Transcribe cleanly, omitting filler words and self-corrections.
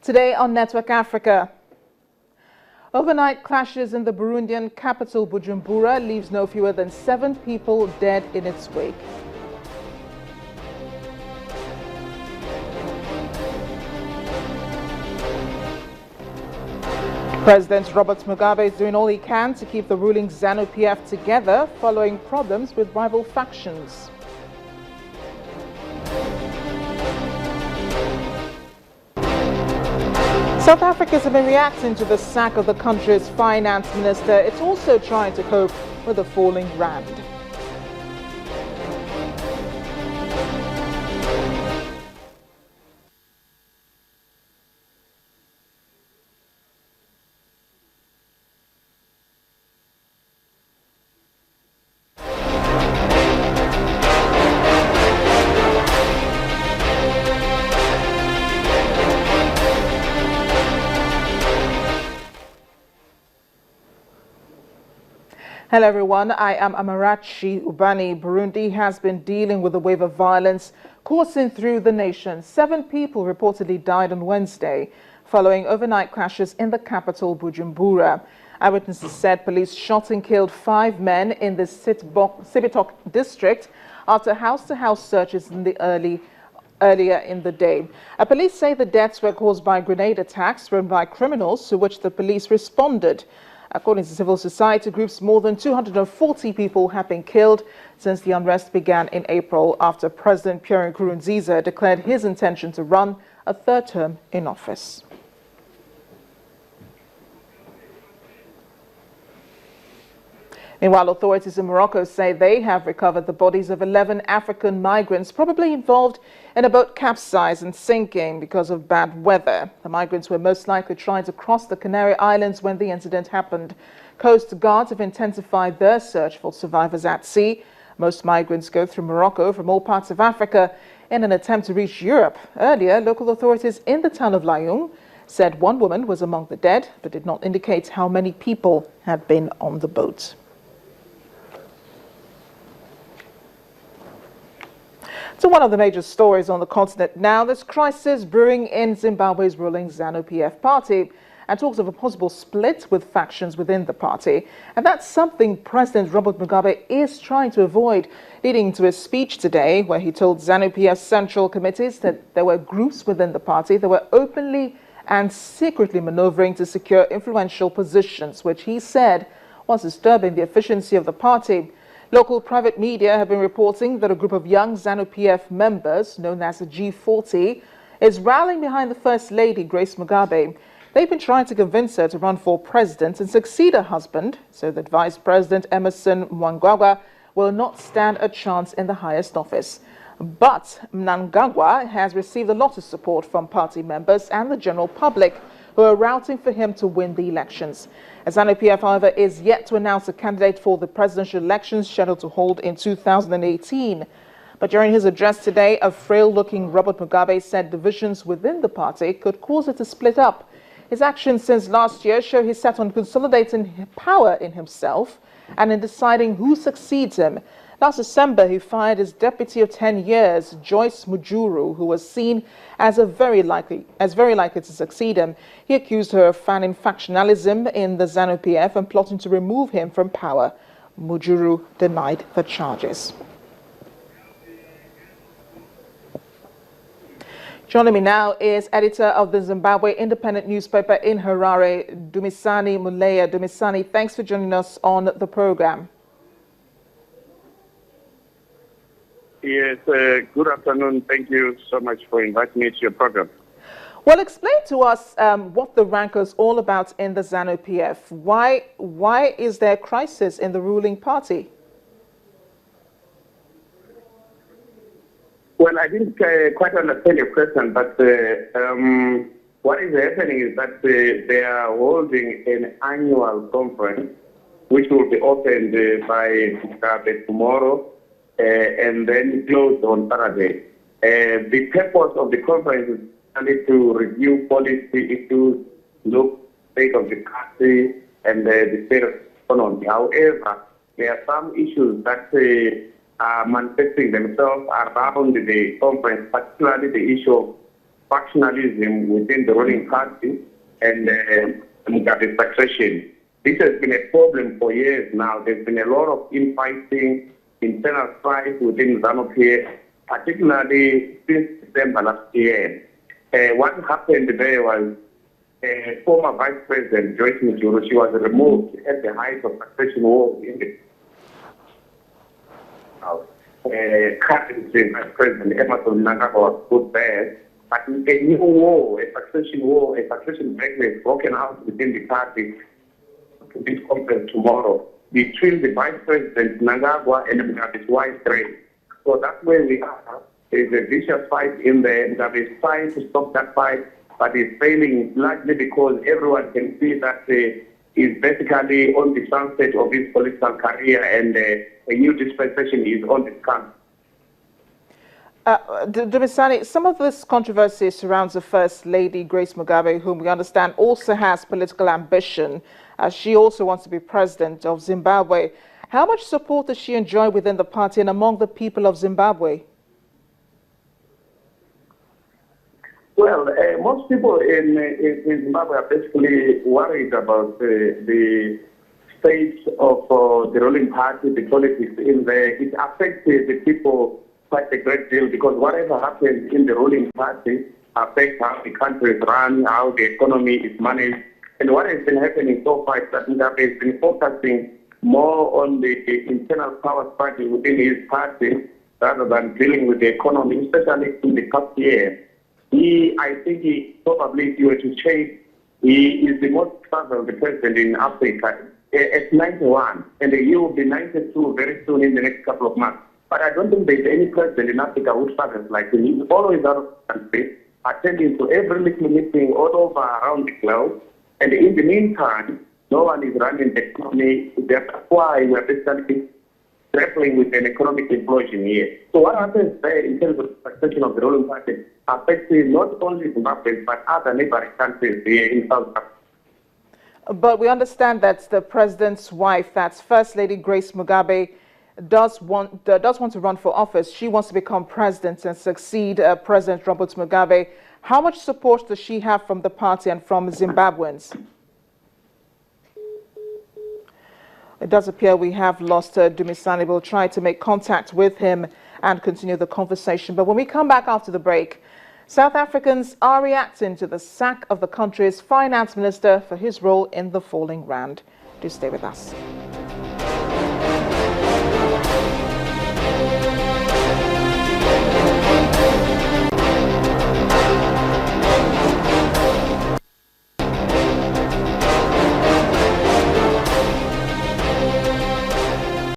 Today on Network Africa, overnight clashes in the Burundian capital Bujumbura leaves no fewer than 7 people dead in its wake. President Robert Mugabe is doing all he can to keep the ruling Zanu PF together following problems with rival factions. South Africa's been reacting to the sack of the country's finance minister. It's also trying to cope with the falling rand. Hello everyone, I am Amarachi Ubani. Burundi has been dealing with a wave of violence coursing through the nation. 7 people reportedly died on Wednesday following overnight clashes in the capital Bujumbura. Eyewitnesses said police shot and killed 5 men in the Cibitoke district after house-to-house searches in the earlier in the day. Police say the deaths were caused by grenade attacks run by criminals, to which the police responded. According to civil society groups, more than 240 people have been killed since the unrest began in April after President Pierre Nkurunziza declared his intention to run a 3rd term in office. Meanwhile, authorities in Morocco say they have recovered the bodies of 11 African migrants probably involved in a boat capsized and sinking because of bad weather. The migrants were most likely trying to cross the Canary Islands when the incident happened. Coast guards have intensified their search for survivors at sea. Most migrants go through Morocco from all parts of Africa in an attempt to reach Europe. Earlier, local authorities in the town of Laayoune said 1 woman was among the dead, but did not indicate how many people had been on the boat. So one of the major stories on the continent now, this crisis brewing in Zimbabwe's ruling Zanu PF party, and talks of a possible split with factions within the party. And that's something President Robert Mugabe is trying to avoid, leading to his speech today where he told Zanu PF's central committees that there were groups within the party that were openly and secretly maneuvering to secure influential positions, which he said was disturbing the efficiency of the party. Local private media have been reporting that a group of young Zanu PF members, known as the G40, is rallying behind the First Lady, Grace Mugabe. They've been trying to convince her to run for president and succeed her husband, so that Vice President Emerson Mnangagwa will not stand a chance in the highest office. But Mnangagwa has received a lot of support from party members and the general public, who are routing for him to win the elections. Zanu PF, however, is yet to announce a candidate for the presidential elections scheduled to hold in 2018. But during his address today, a frail-looking Robert Mugabe said divisions within the party could cause it to split up. His actions since last year show he's set on consolidating power in himself and in deciding who succeeds him. Last December, he fired his deputy of 10 years, Joyce Mujuru, who was seen as very likely to succeed him. He accused her of fanning factionalism in the Zanu PF and plotting to remove him from power. Mujuru denied the charges. Joining me now is editor of the Zimbabwe independent newspaper in Harare, Dumisani Muleya. Dumisani, thanks for joining us on the program. Yes, good afternoon. Thank you so much for inviting me to your program. Well, explain to us what the rancor is all about in the Zanu PF. Why is there a crisis in the ruling party? Well, I didn't quite understand your question, but what is happening is that they are holding an annual conference, which will be opened by Mugabe tomorrow, and then closed on Saturday. The purpose of the conference is only to review policy issues, look state of the country and the state of the economy. However, there are some issues that are manifesting themselves around the conference, particularly the issue of factionalism within the ruling party and Mugabe's succession. This has been a problem for years now. There's been a lot of infighting, internal strife within Zanu PF, particularly since December last year. What happened there was former Vice President Joyce Mujuru, she was removed at the height of succession war in the current Vice President Emerson Mnangagwa was put there. But a new war, a succession backlash broken out within the party to this conference tomorrow between the Vice President Mnangagwa and Mugabe's wife, Grace. So that's where we are. There's a vicious fight in there. Mugabe is trying to stop that fight, but he's failing largely because everyone can see that he's basically on the sunset of his political career and a new dispensation is on the come. Dumisani, some of this controversy surrounds the First Lady, Grace Mugabe, whom we understand also has political ambition. She also wants to be president of Zimbabwe. How much support does she enjoy within the party and among the people of Zimbabwe? Well, most people in Zimbabwe are basically worried about the state of the ruling party, the politics in there. It affects the people quite a great deal because whatever happens in the ruling party affects how the country is run, how the economy is managed. And what has been happening so far is that Mugabe has been focusing more on the internal power struggle within his party rather than dealing with the economy, especially in the past year. I think probably, if you were to check, he is the most traveled president in Africa at 91, and he will be 92 very soon in the next couple of months. But I don't think there's any president in Africa who travels like him. He's always out of the country, attending to every little meeting all over around the globe. And in the meantime, no one is running the economy. That's why we're basically grappling with an economic implosion here. So what happens there in terms of the succession of the ruling party affects not only Zimbabwe, but other neighboring countries here in South Africa. But we understand that the president's wife, that's First Lady Grace Mugabe, does want to run for office. She wants to become president and succeed President Robert Mugabe. How much support does she have from the party and from Zimbabweans? It does appear we have lost Dumisani. We'll try to make contact with him and continue the conversation. But when we come back after the break, South Africans are reacting to the sack of the country's finance minister for his role in the falling rand. Do stay with us.